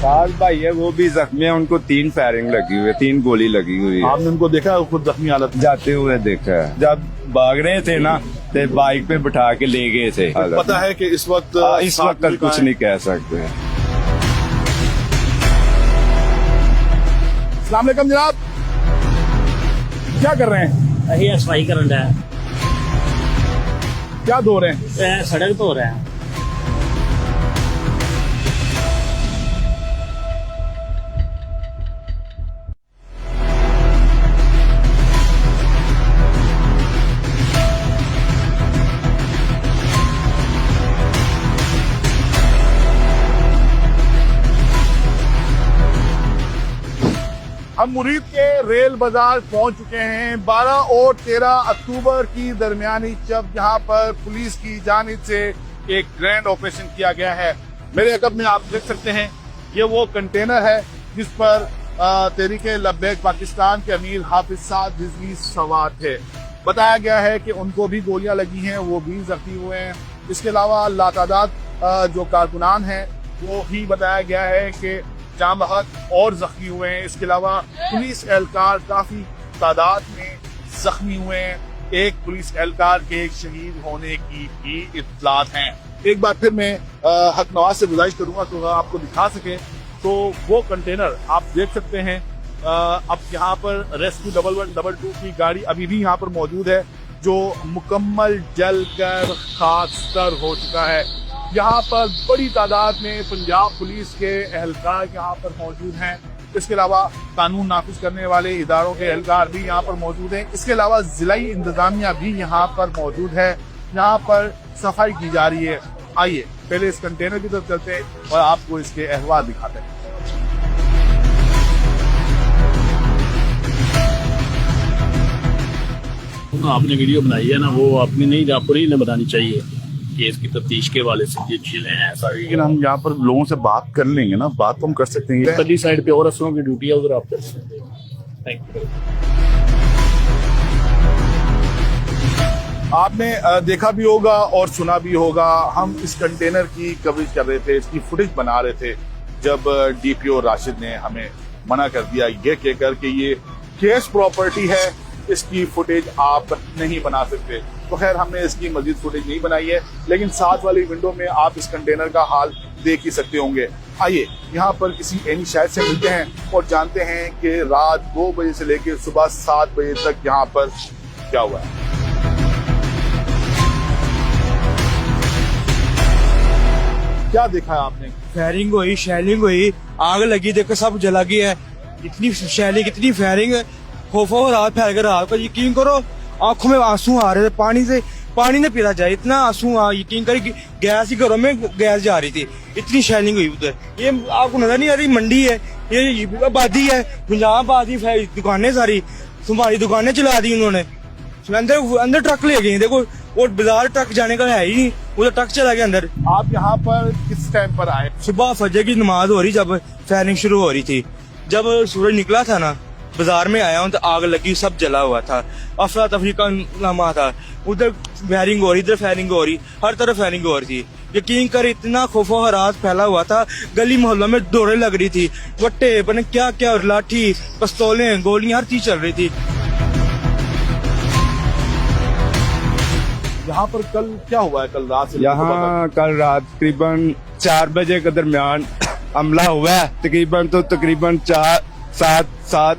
साल भाई है वो भी जख्मी है, उनको 3 फायरिंग लगी हुई है, 3 गोली लगी हुई है। आपने उनको देखा खुद जख्मी हालत में? जाते हुए देखा है, जब भाग रहे थे ना तो बाइक पे बिठा के ले गए थे। पता है कि इस वक्त कुछ नहीं कह सकते। अस्सलाम वालेकुम जनाब, क्या कर रहे हैं? अही सफाई करन रहा है, क्या धो रहे हैं? सड़क धो रहे हैं। हम मुरीद के रेल बाजार पहुंच चुके हैं। 12 और 13 अक्टूबर की दरमियानी जब यहाँ पर पुलिस की जानिब से एक ग्रैंड ऑपरेशन किया गया है। मेरे अकब में आप देख सकते हैं ये वो कंटेनर है जिस पर तहरीके लब्बैक पाकिस्तान के अमीर हाफिज साद रिजवी सवार थे। बताया गया है कि उनको भी गोलियां लगी हैं, वो भी जख्मी हुए हैं। इसके अलावा लातादाद जो कारकुनान हैं वो भी बताया गया है कि जाम बहक और जख्मी हुए हैं। इसके अलावा पुलिस एहलकार काफी तादाद में जख्मी हुए हैं। एक पुलिस एहलकार के शहीद होने की भी इत्तलात हैं। एक बार फिर मैं हक नवाज से गुजारिश करूंगा तो आपको दिखा सके तो वो कंटेनर आप देख सकते हैं। अब यहाँ पर रेस्क्यू 1112 की गाड़ी अभी भी यहाँ पर मौजूद है जो मुकम्मल जल कर खाकस्तर हो चुका है। यहाँ पर बड़ी तादाद में पंजाब पुलिस के एहलकार यहाँ पर मौजूद हैं। इसके अलावा कानून नाफिज करने वाले इदारों के एहलकार भी यहाँ पर मौजूद हैं। इसके अलावा जिलाई इंतजामिया भी यहाँ पर मौजूद है। यहाँ पर सफाई की जा रही है। आइए पहले इस कंटेनर की तरफ चलते हैं और आपको इसके अहवाल दिखाते हैं। तो आपने वीडियो बनाई है ना, वो अपनी नहीं, आपको नहीं बतानी चाहिए कि इसकी तफ्तीश के वाले से ये चीजें हैं ऐसा। लेकिन हम यहाँ पर लोगों से बात कर लेंगे ना, बात तो हम कर सकते हैं। पल्ली साइड पे और अफसरों की ड्यूटी है, उधर आप कर सकते हैं। Thank you. आपने देखा भी होगा और सुना भी होगा, हम इस कंटेनर की कवरेज कर रहे थे, इसकी फुटेज बना रहे थे जब डीपीओ राशिद ने हमें मना कर दिया ये कहकर कि ये केस प्रॉपर्टी है, इसकी फुटेज आप नहीं बना सकते। तो खैर हमने इसकी मजीद फुटेज नहीं बनाई है, लेकिन साथ वाली विंडो में आप इस कंटेनर का हाल देख ही सकते होंगे। आइए यहाँ पर किसी एनी शायद से मिलते हैं और जानते हैं कि रात 2 बजे से लेकर सुबह 7 बजे तक यहाँ पर क्या हुआ है। क्या देखा है आपने? फायरिंग हुई, शेलिंग हुई, आग लगी, देखो सब जला गया है। इतनी शेलिंग, इतनी फायरिंग, खौफो रात फैल गया। रात को यकीन करो आंखों में आंसू आ रहे थे, पानी ने पीता जाए, इतना आंसू आ, यकीन करें गैस ही घरों में गैस जा रही थी, इतनी शेलिंग हुई उधर। ये आपको नजर नहीं आ रही, मंडी है ये, आबादी है, पंजाब आबादी, दुकानें सारी तुम्हारी दुकानें चला दी उन्होंने। अंदर ट्रक ले गए, देखो और बाजार ट्रक जाने का है ही नहीं, उधर ट्रक चला गया अंदर। आप यहाँ पर किस टाइम पर आए? सुबह फजर की नमाज हो रही जब फायरिंग शुरू हो रही थी, जब सूरज निकला था ना, बाजार में आया हूँ तो आग लगी, सब जला हुआ था, अफरा तफरी का लम्हा था। उधर फायरिंग हो रही, इधर फायरिंग हो रही, हर तरफ फायरिंग हो रही थी। यकीन कर इतना खौफो हरास फैला हुआ था, गली मोहल्लों में दौड़े लग रही थी, वट्टे पता क्या क्या, लाठी, पिस्तौलें, गोलियां, हर चीज चल रही थी। यहाँ पर कल क्या हुआ है? कल रात से यहाँ कल रात तकरीबन 4 बजे के दरमियान हमला हुआ है। तकरीबन 4, 7,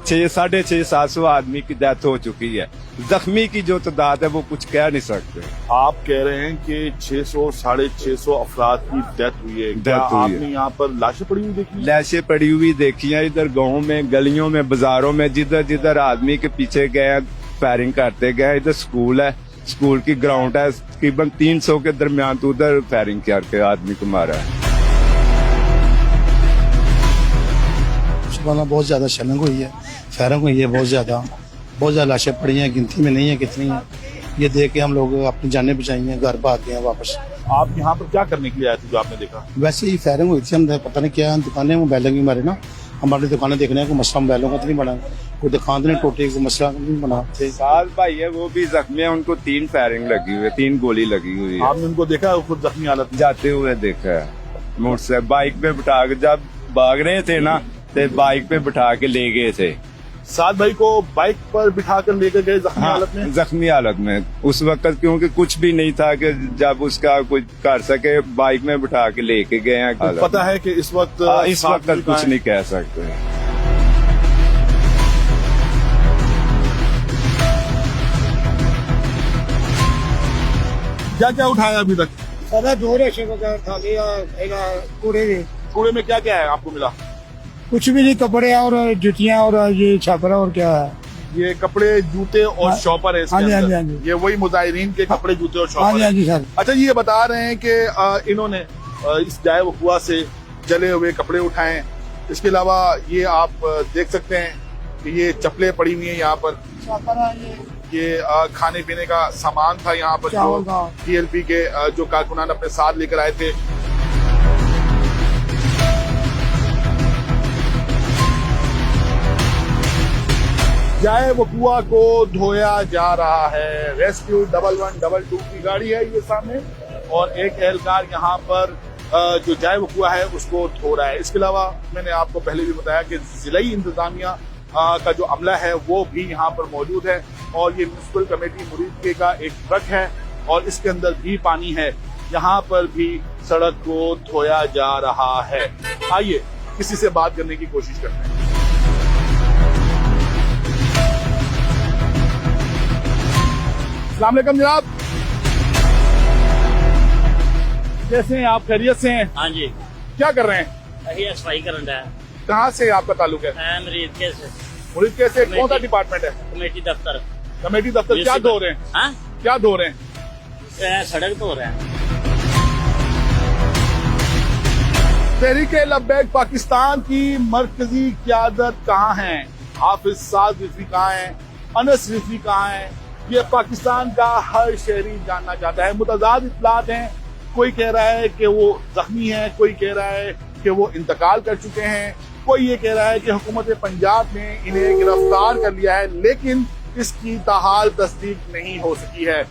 6, 6.5, 700 आदमी की डेथ हो चुकी है। जख्मी की जो तादाद है वो कुछ कह नहीं सकते। आप कह रहे हैं कि 600, 650 अफराद की डेथ हुई है। क्या आपने यहाँ पर लाशें पड़ी हुई देखी? लाशें पड़ी हुई देखी हैं इधर गाँव में, गलियों में, बाजारों में, जिधर जिधर आदमी के पीछे गए फायरिंग करते गए। इधर स्कूल है, स्कूल की ग्राउंड है, तकरीबन 300 के दरमियान तो उधर फायरिंग करके आदमी को मारा है। बहुत ज्यादा शेलिंग हुई है, फायरिंग हुई है, बहुत ज्यादा लाशें पड़ी हैं, गिनती में नहीं है कितनी है। ये देख के हम लोग अपनी जानें बचाई हैं, घर भाग गए हैं वापस। आप यहाँ पर क्या करने के लिए आए थे जो आपने देखा? वैसे ही फायरिंग हुई थी, हम पता नहीं क्या दुकानें मोबाइलों की मारे ना, हमारी दुकानें देखने कोई मसला मोबाइलों का तो नहीं बना, कोई दुकान तो नहीं टूटी, कोई मसला नहीं बना। साल भाई है वो भी जख्मी है, उनको 3 फायरिंग लगी हुई है, 3 गोली लगी हुई है। आपने उनको देखा खुद जख्मी हालत में? जाते हुए देखा है, मोटरसाइकिल बाइक पे बिठा के, जब भाग रहे थे ना, तो बाइक पे बिठा के ले गए थे। सात भाई को बाइक पर बिठाकर लेकर गए जख्मी हालत में। जख्मी हालत में उस वक्त, क्योंकि कुछ भी नहीं था कि जब उसका कुछ कर सके, बाइक में बिठा के लेके गए हैं। तो पता है कि इस वक्त इस वक्त कुछ नहीं कह सकते। क्या क्या उठाया अभी तक? सादा दो रेशे वगैरह था कूड़े के। कूड़े में क्या क्या है आपको मिला? कुछ भी नहीं, कपड़े और जुतियां और ये छापरा और क्या है। ये कपड़े, जूते और हाँ। शॉपर है इसके हाँ जी, हाँ अंदर। जी, हाँ जी। ये वही मुजाहिरीन के कपड़े, जूते और हाँ शॉपर जी, हाँ है। जी सर। अच्छा, ये बता रहे हैं कि इन्होंने इस जाए वकुआ से जले हुए कपड़े उठाए हैं। इसके अलावा ये आप देख सकते हैं कि ये चप्पलें पड़ी हुई हैं यहाँ पर। छापरा ये खाने पीने का सामान था यहाँ पर, चावल जो का। TLP के जो कारकुनान अपने साथ लेकर आए थे। जाए वकुआ को धोया जा रहा है। रेस्क्यू 1112 की गाड़ी है ये सामने, और एक एहलकार यहाँ पर जो जाए वकुआ है उसको धो रहा है। इसके अलावा मैंने आपको पहले भी बताया कि जिलाई इंतजामिया का जो अमला है वो भी यहाँ पर मौजूद है, और ये म्यूनिसिपल कमेटी मुरीदके का एक ट्रक है और इसके अंदर भी पानी है। यहाँ पर भी सड़क को धोया जा रहा है। आइए किसी से बात करने की कोशिश करते हैं। अस्सलाम वालेकुम जनाब, कैसे हैं आप? खैरियत से हैं? हाँ जी, क्या कर रहे हैं? अभी सफाई करन रहा है। कहाँ से आपका ताल्लुक है? मैं मरीज के से मुरीदके से। कौन सा कमेटी। डिपार्टमेंट है? कमेटी दफ्तर। कमेटी दफ्तर। क्या धो रहे हैं? हाँ, क्या धो रहे हैं? सड़क धो रहे हैं। तहरीके लब्बैक पाकिस्तान की मरकजी क़यादत कहाँ है? हाफिज साद रिजवी कहाँ है? अनस रिजवी कहाँ है? ये पाकिस्तान का हर शहरी जानना चाहता है। मुतज़ाद इत्तलात हैं। कोई कह रहा है कि वो जख्मी है, कोई कह रहा है कि वो इंतकाल कर चुके हैं, कोई ये कह रहा है कि हुकूमत पंजाब ने इन्हें गिरफ्तार कर लिया है, लेकिन इसकी ताहाल तस्दीक नहीं हो सकी है।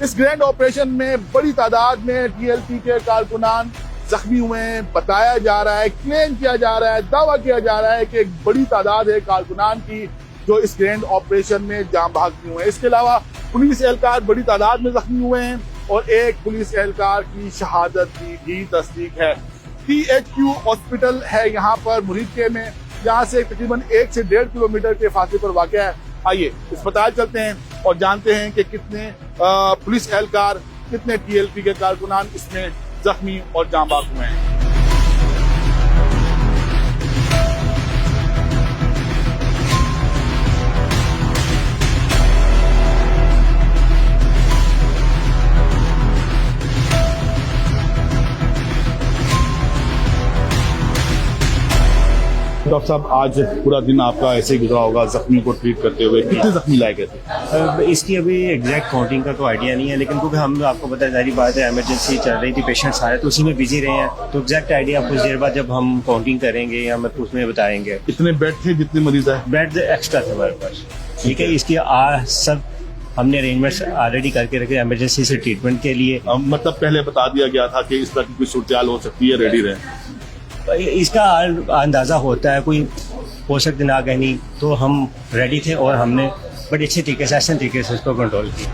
इस ग्रैंड ऑपरेशन में बड़ी तादाद में TLP के कारकुनान जख्मी हुए हैं। बताया जा रहा है, क्लेम किया जा रहा है, दावा किया जा रहा है कि एक बड़ी तादाद है कारकुनान की जो इस ग्रैंड ऑपरेशन में जान बहक हुए हैं। इसके अलावा पुलिस एहलकार बड़ी तादाद में जख्मी हुए हैं और एक पुलिस एहलकार की शहादत की भी तस्दीक है। THQ हॉस्पिटल है यहाँ पर मुरीदके में, यहाँ से तकरीबन 1 से 1.5 किलोमीटर के फासले पर वाक़ है। आइए अस्पताल चलते हैं और जानते हैं कि कितने पुलिस एहलकार, कितने TLP के कारकुनान इसमें जख्मी और जान बहक हुए हैं। डॉक्टर साहब, आज पूरा दिन आपका ऐसे ही गुजरा होगा जख्मी को ट्रीट करते हुए। कितने जख्मी लाए गए थे? इसकी अभी एग्जैक्ट काउंटिंग का तो आइडिया नहीं है, लेकिन क्योंकि हम आपको पता है सारी बात है, इमरजेंसी चल रही थी, पेशेंट्स आ रहे तो उसी में बिजी रहे हैं, तो एग्जैक्ट आइडिया कुछ देर बाद जब हम काउंटिंग करेंगे या मतलब उसमें बताएंगे। कितने बेड थे, जितने मरीज आए? बेड एक्स्ट्रा थे हमारे पास। ठीक है, इसकी सब हमने अरेंजमेंट्स ऑलरेडी करके रखे इमरजेंसी से ट्रीटमेंट के लिए। मतलब पहले बता दिया गया था कि इस तरह की कोई सूरत हो सकती है, रेडी रहे। इसका अंदाजा होता है, कोई हो सकती ना कहनी, तो हम रेडी थे और हमने बड़ी अच्छी तरीके से, आसान तरीके से उसको कंट्रोल किया।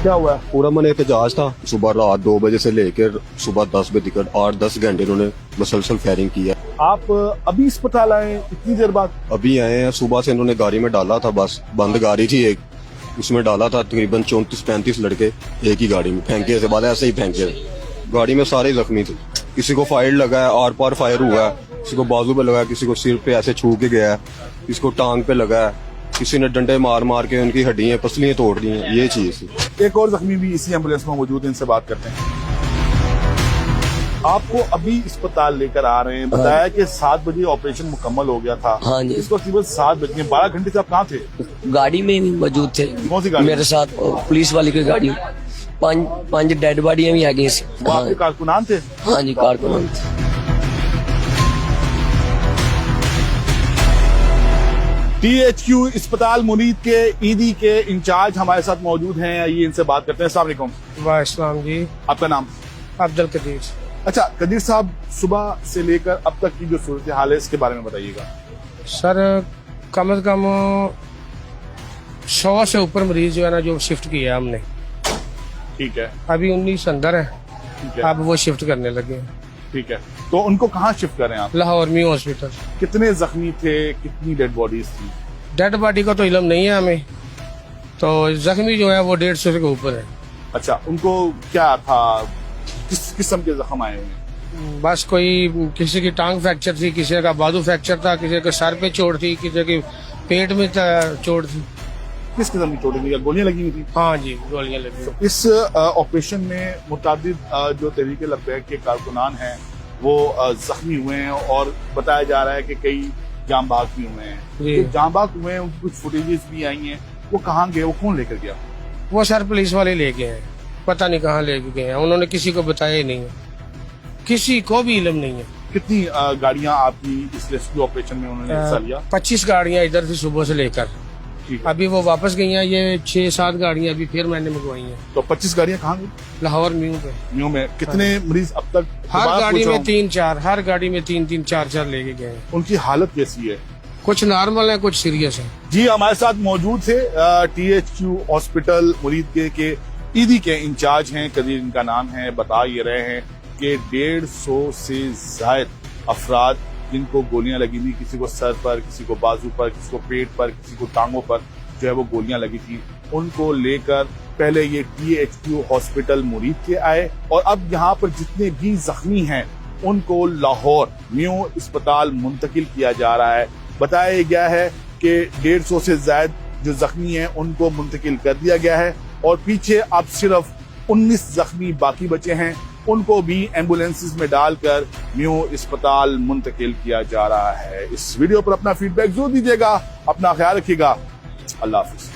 क्या हुआ? पूरा मन एहतजाज था। सुबह रात 2 बजे से लेकर सुबह 10 बजे तक 8-10 घंटे इन्होंने मुसलसल फायरिंग की है। आप अभी अस्पताल आए इतनी देर बाद? अभी आए हैं। सुबह से इन्होंने गाड़ी में डाला था, बस बंद गाड़ी थी एक, उसमें डाला था तकरीबन 34-35 लड़के एक ही गाड़ी में फेंके, से बाद ऐसे ही फेंके। गाड़ी में सारे जख्मी थे, किसी को फायर लगा है, आर पार फायर हुआ है, किसी को बाजू पे लगा है, किसी को सिर पे ऐसे छू के गया है, किसी को टांग पे लगा है, किसी ने डंडे मार मार के उनकी हड्डियां पसलियां तोड़ दी हैं। ये चीज थी। एक और जख्मी भी इसी एम्बुलेंस में मौजूद है, इनसे बात करते हैं। आपको अभी अस्पताल लेकर आ रहे हैं, बताया कि 7 बजे ऑपरेशन मुकम्मल हो गया था। हाँ जी। इसको तकरीबन 7 बज गए। 12 घंटे से आप कहाँ थे? गाड़ी में ही मौजूद थे। कौन सी गाड़ी? मेरे साथ पुलिस वाली की गाड़ी। 5 डेड बॉडियां भी आ गई। वो आपके कारकुनान थे? हाँ जी, कारकुनान थे। THQ अस्पताल मुरीद के ईदी के इंचार्ज हमारे साथ मौजूद हैं। ये इनसे बात करते हैं। अस्सलाम वालेकुम। वाह इस्लाम जी। आपका नाम? अब्दुल कदीर। अच्छा कदीर साहब, सुबह से लेकर अब तक की जो सूरत हाल है इसके बारे में बताइएगा। सर कम से कम 100 से ऊपर मरीज जो है ना जो शिफ्ट किया हमने। ठीक है, अभी 19 अंदर है, ठीक है, अब वो शिफ्ट करने लगे हैं। ठीक है। तो उनको कहाँ शिफ्ट करें आप? लाहौर में हॉस्पिटल। कितने जख्मी थे, कितनी डेड बॉडीज थी? डेड बॉडी का तो इल्म नहीं है हमें, तो जख्मी जो है वो 150 के ऊपर है। अच्छा, उनको क्या था, किस किस्म के जख्म आए हुए हैं? बस कोई किसी की टांग फ्रैक्चर थी, किसी का बाजू फ्रैक्चर था, किसी के सर पे चोट थी, किसी की पेट में चोट थी। किस किस्म की चोटें थी? गोलियां लगी हुई थी? हाँ जी, गोलियां लगी। इस ऑपरेशन में मुतादिद जो तहरीक लब्बैक के कारकुनान हैं वो जख्मी हुए हैं और बताया जा रहा है कि कई जाम भाग भी हुए हैं। जी। जो जाम भाग हुए हैं उनकी कुछ फुटेजेस भी आई हैं, वो कहाँ गए, वो कौन लेकर गया? वो सर पुलिस वाले ले गए हैं, पता नहीं कहाँ ले गए हैं, उन्होंने किसी को बताया ही नहीं है, किसी को भी इल्म नहीं है। कितनी गाड़ियां आपकी इस रेस्क्यू ऑपरेशन में उन्होंने हिस्सा लिया? 25 गाड़ियां इधर से सुबह से लेकर ठीक है। अभी वो वापस गई हैं, ये 6-7 गाड़ियां अभी फिर मैंने मंगवाई हैं तो 25 गाड़ियां कहाँ गई? लाहौर म्यू पे। न्यू में कितने मरीज अब तक? हर दोबारा गाड़ी पूछ रहा में हूं, 3-4, हर गाड़ी में 3-3, 4-4 लेके गए हैं। उनकी हालत कैसी है? कुछ नॉर्मल है, कुछ सीरियस है। जी, हमारे साथ मौजूद थे THQ हॉस्पिटल मुरीद के ईदी के इंचार्ज हैं, कदीर इनका नाम है। बता ये रहे हैं कि 150 से जायद अफराद जिनको गोलियां लगी थी, किसी को सर पर, किसी को बाजू पर, किसी को पेट पर, किसी को टांगों पर जो है वो गोलियां लगी थी, उनको लेकर पहले ये THQ हॉस्पिटल मुरीद के आए और अब यहाँ पर जितने भी जख्मी हैं उनको लाहौर न्यू अस्पताल मुंतकिल किया जा रहा है। बताया गया है कि 150 से ज्यादा जो जख्मी हैं उनको मुंतकिल कर दिया गया है और पीछे अब सिर्फ 19 जख्मी बाकी बचे हैं, उनको भी एम्बुलेंसेस में डालकर न्यू अस्पताल मुंतकिल किया जा रहा है। इस वीडियो पर अपना फीडबैक जरूर दीजिएगा, अपना ख्याल रखिएगा। अल्लाह हाफिज।